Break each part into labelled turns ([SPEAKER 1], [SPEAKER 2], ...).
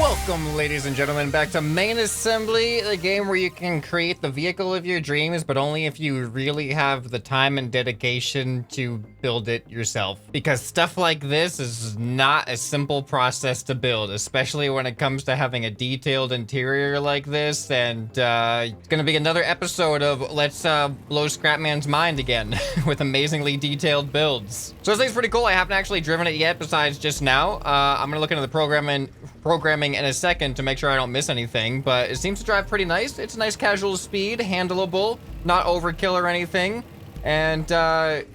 [SPEAKER 1] Welcome, ladies and gentlemen, back to Main Assembly, the game where you can create the vehicle of your dreams, but only if you really have the time and dedication to build it yourself. Because stuff like this is not a simple process to build, especially when it comes to having a detailed interior like this. And it's gonna be another episode of Let's Blow ScrapMan's mind again with amazingly detailed builds. So this thing's pretty cool. I haven't actually driven it yet, besides just now. I'm gonna look into the programming in a second to make sure I don't miss anything, but it seems to drive pretty nice. It's a nice casual speed, handleable, not overkill or anything, and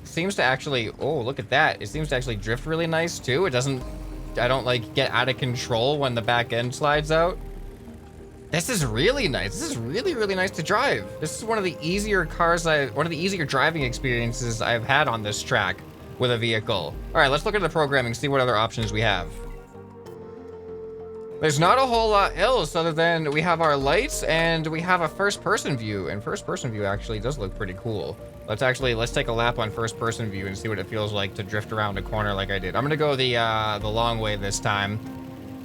[SPEAKER 1] seems to actually, oh, look at that. It seems to actually drift really nice too. I don't like get out of control when the back end slides out. This is really nice. This is really, really nice to drive. This is one of the easier driving experiences I've had on this track with a vehicle. All right, let's look at the programming, see what other options we have. There's not a whole lot else other than we have our lights and we have a first-person view, and first-person view actually does look pretty cool. Let's take a lap on first-person view and see what it feels like to drift around a corner like I did. I'm gonna go the long way this time,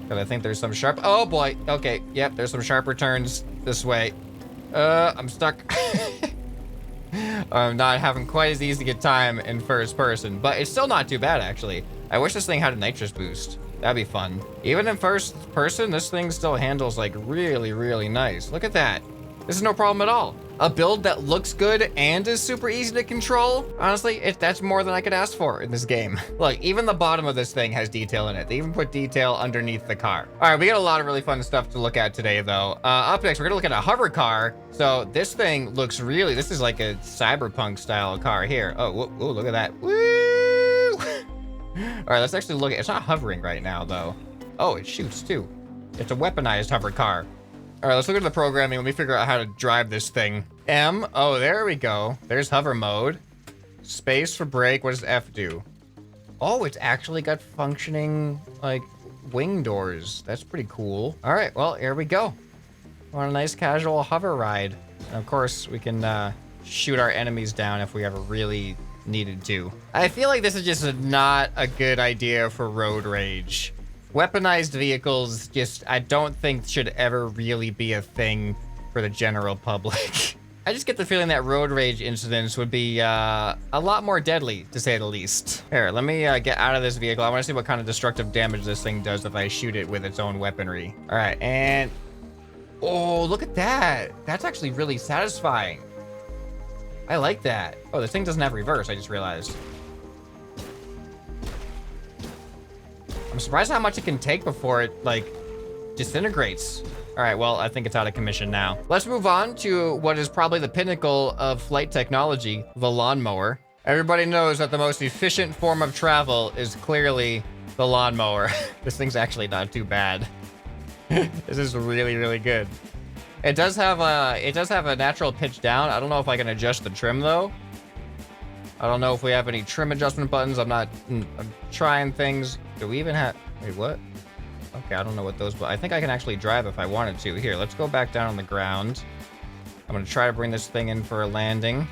[SPEAKER 1] because I think there's some sharp. Oh boy. Okay. Yep. There's some sharper turns this way. I'm stuck. I'm not having quite as easy a time in first person, but it's still not too bad actually. I wish this thing had a nitrous boost. That'd be fun. Even in first person, this thing still handles like really, really nice. Look at that. This is no problem at all. A build that looks good and is super easy to control. Honestly, that's more than I could ask for in this game. Look, even the bottom of this thing has detail in it. They even put detail underneath the car. All right, we got a lot of really fun stuff to look at today though. Up next, we're gonna look at a hover car. So this thing looks really, this is like a cyberpunk style car here. Oh, whoa, look at that. Woo! All right, let's actually look at, it's not hovering right now though. Oh, it shoots too. It's a weaponized hover car. All right, let's look at the programming. Let me figure out how to drive this thing. M, oh, there we go. There's hover mode. Space for brake, what does F do? Oh, it's actually got functioning like wing doors. That's pretty cool. All right, well, here we go. We're on a nice casual hover ride. And of course, we can shoot our enemies down if we ever really needed to. I feel like this is just not a good idea for road rage. Weaponized vehicles just, I don't think should ever really be a thing for the general public. I just get the feeling that road rage incidents would be a lot more deadly, to say the least. Here, let me get out of this vehicle. I want to see what kind of destructive damage this thing does if I shoot it with its own weaponry. All right, and oh, look at that. That's actually really satisfying. I like that. Oh, this thing doesn't have reverse, I just realized. I'm surprised how much it can take before it, like, disintegrates. All right, well, I think it's out of commission now. Let's move on to what is probably the pinnacle of flight technology, the lawnmower. Everybody knows that the most efficient form of travel is clearly the lawnmower. This thing's actually not too bad. This is really, really good. It does have a natural pitch down. I don't know if I can adjust the trim though. I don't know if we have any trim adjustment buttons. I'm trying things. Do we even have, wait, what? Okay, I don't know what those, but I think I can actually drive if I wanted to. Here, let's go back down on the ground. I'm gonna try to bring this thing in for a landing.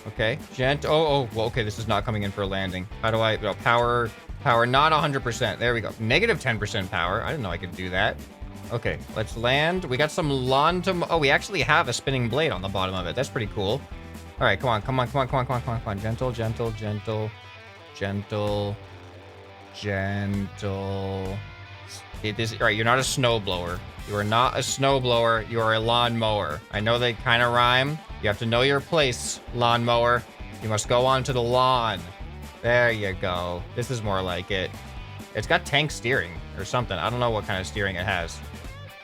[SPEAKER 1] Okay, well, okay, this is not coming in for a landing. How do I, no, power, not 100%. There we go. Negative 10% power. I didn't know I could do that. Okay, let's land. We got some oh, we actually have a spinning blade on the bottom of it. That's pretty cool. All right, come on. Gentle. All right, you're not a snowblower. You are not a snowblower. You are a lawnmower. I know they kind of rhyme. You have to know your place, lawnmower. You must go onto the lawn. There you go. This is more like it. It's got tank steering or something. I don't know what kind of steering it has.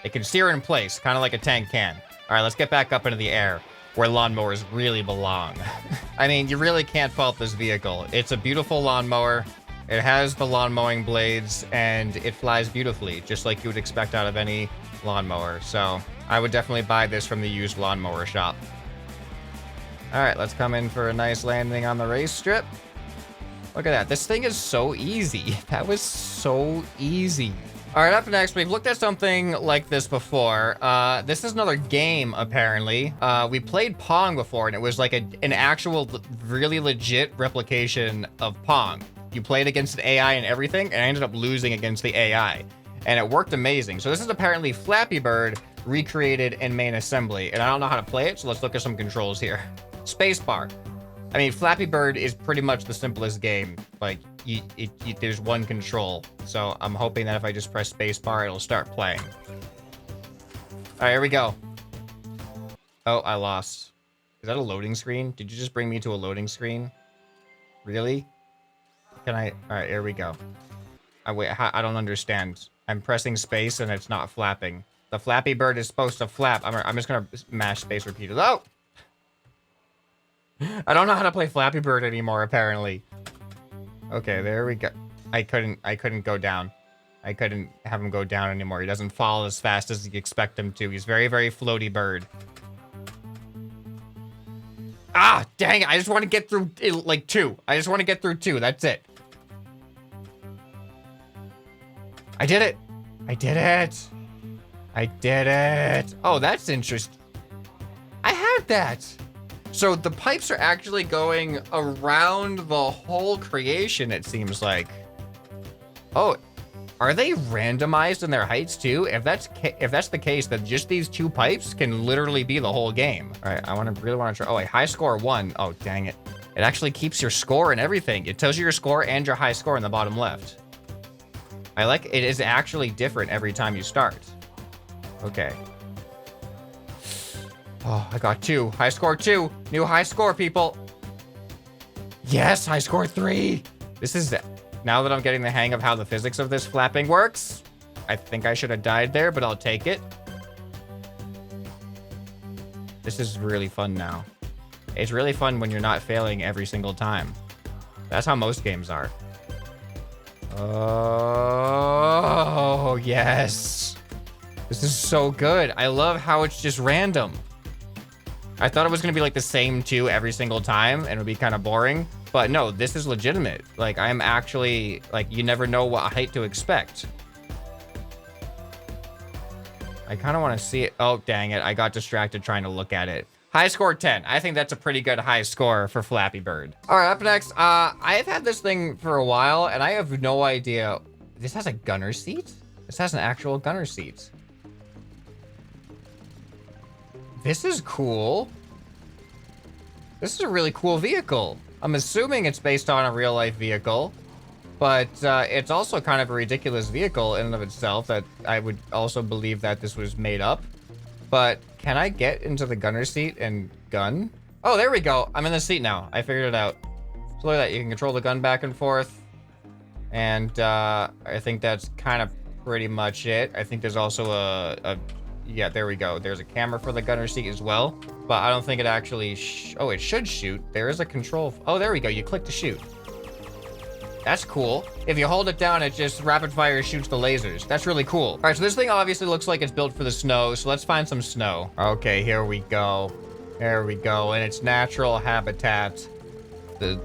[SPEAKER 1] It can steer in place, kind of like a tank can. All right, let's get back up into the air where lawnmowers really belong. I mean, you really can't fault this vehicle. It's a beautiful lawnmower. It has the lawn mowing blades and it flies beautifully, just like you would expect out of any lawnmower. So I would definitely buy this from the used lawnmower shop. All right, let's come in for a nice landing on the race strip. Look at that. This thing is so easy. That was so easy. All right, up next, we've looked at something like this before. This is another game, apparently. We played Pong before, and it was like an actual, really legit replication of Pong. You played against an AI and everything, and I ended up losing against the AI. and it worked amazing. So this is apparently Flappy Bird recreated in main assembly, and I don't know how to play it, so let's look at some controls here. Spacebar. I mean, Flappy Bird is pretty much the simplest game. Like, there's one control, so I'm hoping that if I just press spacebar, it'll start playing. All right, here we go. Oh, I lost. Is that a loading screen? Did you just bring me to a loading screen? Really? Can I? All right, here we go. Wait, I don't understand. I'm pressing space and it's not flapping. The Flappy Bird is supposed to flap. I'm just gonna mash space repeatedly. Oh! I don't know how to play Flappy Bird anymore, apparently. Okay, there we go. I couldn't go down. I couldn't have him go down anymore. He doesn't fall as fast as you expect him to. He's very, very floaty bird. Ah, dang it. I just want to get through, like, 2. I just want to get through 2. That's it. I did it. I did it. I did it. Oh, that's interesting. I had that. So the pipes are actually going around the whole creation, it seems like. Oh, are they randomized in their heights too? If that's the case, then just these 2 pipes can literally be the whole game. All right, I really want to try. Oh, a high score 1. Oh, dang it. It actually keeps your score and everything. It tells you your score and your high score in the bottom left. I like it is actually different every time you start. Okay. Oh, I got 2. High score 2. New high score, people. Yes, high score 3. This is... Now that I'm getting the hang of how the physics of this flapping works, I think I should have died there, but I'll take it. This is really fun now. It's really fun when you're not failing every single time. That's how most games are. Oh, yes. This is so good. I love how it's just random. I thought it was going to be like the same 2 every single time and it would be kind of boring. But no, this is legitimate. Like, I'm actually, like, you never know what height to expect. I kind of want to see it. Oh, dang it. I got distracted trying to look at it. High score 10. I think that's a pretty good high score for Flappy Bird. All right, up next, I've had this thing for a while and I have no idea. This has a gunner seat? This has an actual gunner seat. This is cool. This is a really cool vehicle. I'm assuming it's based on a real life vehicle, but it's also kind of a ridiculous vehicle in and of itself that I would also believe that this was made up. But can I get into the gunner seat and gun? Oh, there we go. I'm in the seat now. I figured it out. So look at that. You can control the gun back and forth. And I think that's kind of pretty much it. I think there's also yeah, there we go. There's a camera for the gunner seat as well, but I don't think it actually, oh, it should shoot. There is a control. Oh, there we go. You click to shoot. That's cool. If you hold it down, it just rapid fire shoots the lasers. That's really cool. All right, so this thing obviously looks like it's built for the snow, so let's find some snow. Okay, here we go. There we go. In its natural habitat, the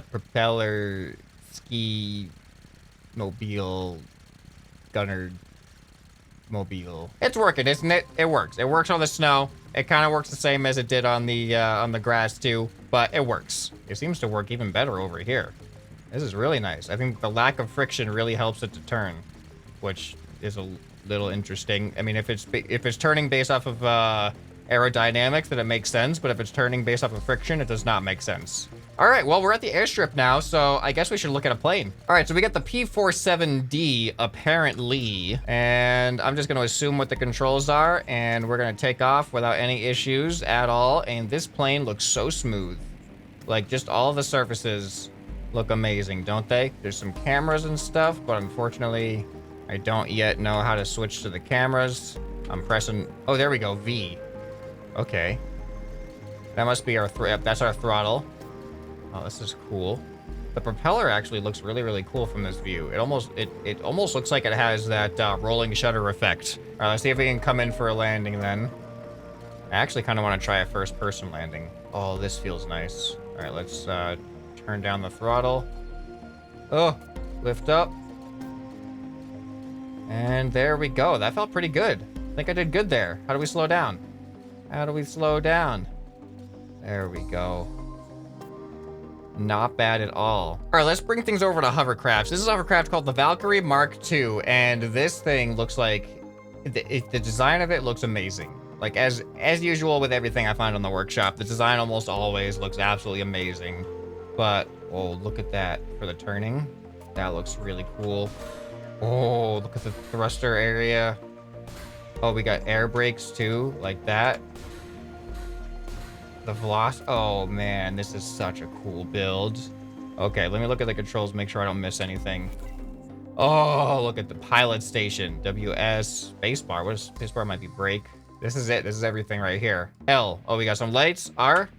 [SPEAKER 1] propeller ski mobile gunner mobile. It's working, isn't it? It works. It works on the snow. It kind of works the same as it did on the grass too, but it works. It seems to work even better over here. This is really nice. I think the lack of friction really helps it to turn, which is a little interesting. I mean, if it's turning based off of aerodynamics, then it makes sense, but if it's turning based off of friction, it does not make sense. All right, well, we're at the airstrip now, so I guess we should look at a plane. All right, so we got the P-47D, apparently, and I'm just gonna assume what the controls are, and we're gonna take off without any issues at all, and this plane looks so smooth. Like, just all the surfaces look amazing, don't they? There's some cameras and stuff, but unfortunately, I don't yet know how to switch to the cameras. I'm pressing, oh, there we go, V. Okay. That must be our, that's our throttle. Oh, this is cool. The propeller actually looks really, really cool from this view. It almost looks like it has that rolling shutter effect. All right, let's see if we can come in for a landing then. I actually kind of want to try a first-person landing. Oh, this feels nice. All right, let's turn down the throttle. Oh, lift up. And there we go. That felt pretty good. I think I did good there. How do we slow down? How do we slow down? There we go. Not bad at all. All right, let's bring things over to hovercrafts. This is a hovercraft called the Valkyrie Mark II, and this thing looks like the design of it looks amazing. Like as usual with everything I find on the workshop, the design almost always looks absolutely amazing. But oh, look at that for the turning. That looks really cool. Oh, look at the thruster area. Oh, we got air brakes too, like that. The velocity. Oh man, this is such a cool build. Okay, let me look at the controls, make sure I don't miss anything. Oh, look at the pilot station. WS, spacebar. What is spacebar? Might be brake. This is it. This is everything right here. L. Oh, we got some lights. R.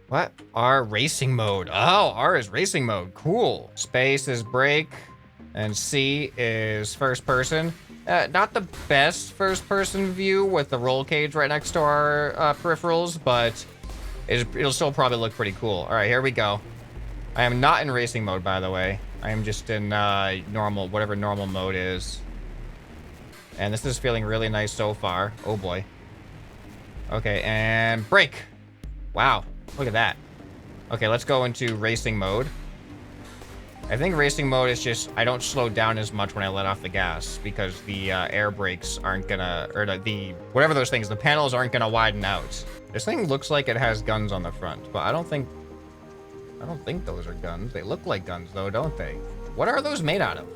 [SPEAKER 1] What? R, racing mode. Oh, R is racing mode. Cool. Space is brake. And C is first person. Not the best first person view with the roll cage right next to our peripherals, but it'll still probably look pretty cool. All right, here we go. I am not in racing mode, by the way. I am just in normal, whatever normal mode is. And this is feeling really nice so far. Oh boy. Okay, and brake. Wow, look at that. Okay, let's go into racing mode. I think racing mode is just, I don't slow down as much when I let off the gas because the air brakes aren't gonna, or the whatever those things, the panels aren't gonna widen out. This thing looks like it has guns on the front, but I don't think those are guns. They look like guns though, don't they? What are those made out of?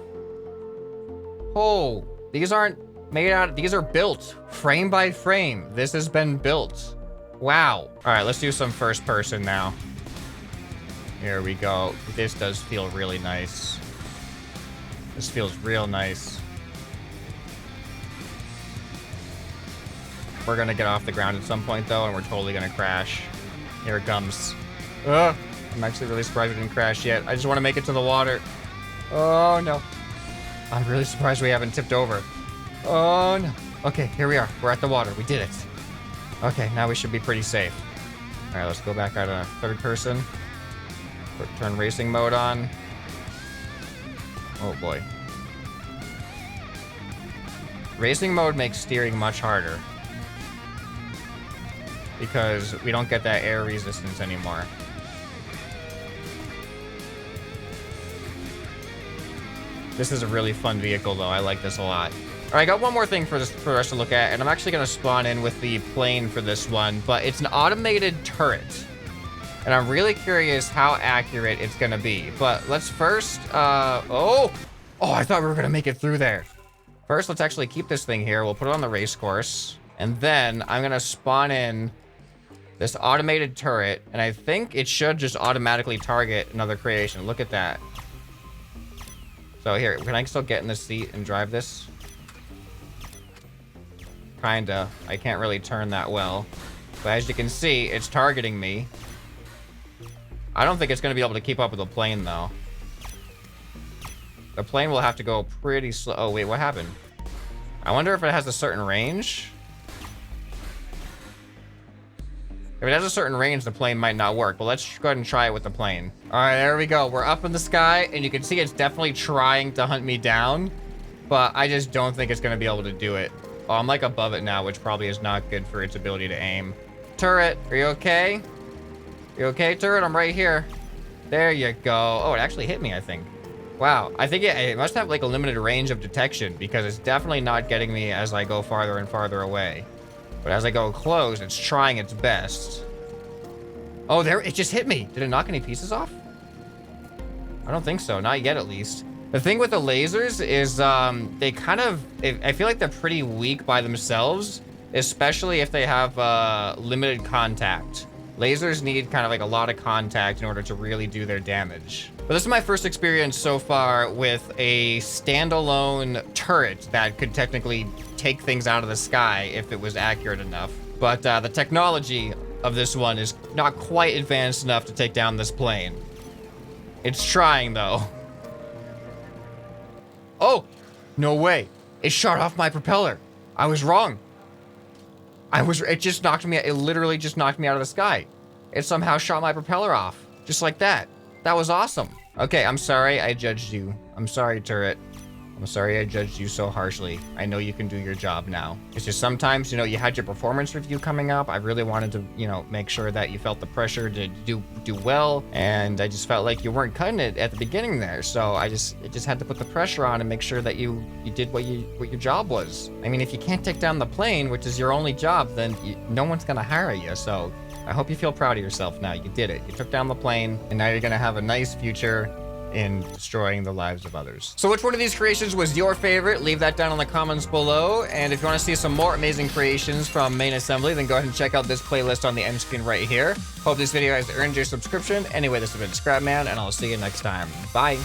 [SPEAKER 1] Oh, these aren't made out, these are built frame by frame. This has been built. Wow. All right, let's do some first person now. Here we go. This does feel really nice. This feels real nice. We're gonna get off the ground at some point though, and we're totally gonna crash. Here it comes. I'm actually really surprised we didn't crash yet. I just want to make it to the water. Oh no. I'm really surprised we haven't tipped over. Oh no. Okay, here we are. We're at the water. We did it. Okay, now we should be pretty safe. All right, let's go back out of third person. Turn racing mode on. Oh boy. Racing mode makes steering much harder because we don't get that air resistance anymore. This is a really fun vehicle though. I like this a lot. All right, I got one more thing for us to look at, and I'm actually gonna spawn in with the plane for this one, but it's an automated turret. And I'm really curious how accurate it's gonna be. But let's first, oh, I thought we were gonna make it through there. First, let's actually keep this thing here. We'll put it on the race course. And then I'm gonna spawn in this automated turret. And I think it should just automatically target another creation. Look at that. So here, can I still get in the seat and drive this? Kinda. I can't really turn that well. But as you can see, it's targeting me. I don't think it's going to be able to keep up with the plane, though. The plane will have to go pretty slow. Oh, wait, what happened? I wonder if it has a certain range. If it has a certain range, the plane might not work. But let's go ahead and try it with the plane. All right, there we go. We're up in the sky, and you can see it's definitely trying to hunt me down. But I just don't think it's going to be able to do it. Oh, I'm like above it now, which probably is not good for its ability to aim. Turret, are you okay? You okay, turret? I'm right here. There you go. Oh, it actually hit me, I think. Wow. I think it must have like a limited range of detection because it's definitely not getting me as I go farther and farther away. But as I go close, it's trying its best. Oh, there, it just hit me. Did it knock any pieces off? I don't think so. Not yet, at least. The thing with the lasers is they kind of, I feel like they're pretty weak by themselves, especially if they have limited contact. Lasers need kind of like a lot of contact in order to really do their damage. But this is my first experience so far with a standalone turret that could technically take things out of the sky if it was accurate enough. But the technology of this one is not quite advanced enough to take down this plane. It's trying though. Oh, no way. It shot off my propeller. I was wrong. It just knocked me, it literally just knocked me out of the sky. It somehow shot my propeller off, just like that. That was awesome. Okay, I'm sorry I judged you. I'm sorry, turret. I'm sorry I judged you so harshly. I know you can do your job now. It's just sometimes, you know, you had your performance review coming up. I really wanted to, you know, make sure that you felt the pressure to do well. And I just felt like you weren't cutting it at the beginning there. So I just had to put the pressure on and make sure that you did what your job was. I mean, if you can't take down the plane, which is your only job, then no one's gonna hire you. So I hope you feel proud of yourself now. You did it. You took down the plane, and now you're gonna have a nice future in destroying the lives of others. So which one of these creations was your favorite? Leave that down in the comments below. And if you want to see some more amazing creations from Main Assembly, then go ahead and check out this playlist on the end screen right here. Hope this video has earned your subscription. Anyway, this has been ScrapMan, and I'll see you next time. Bye.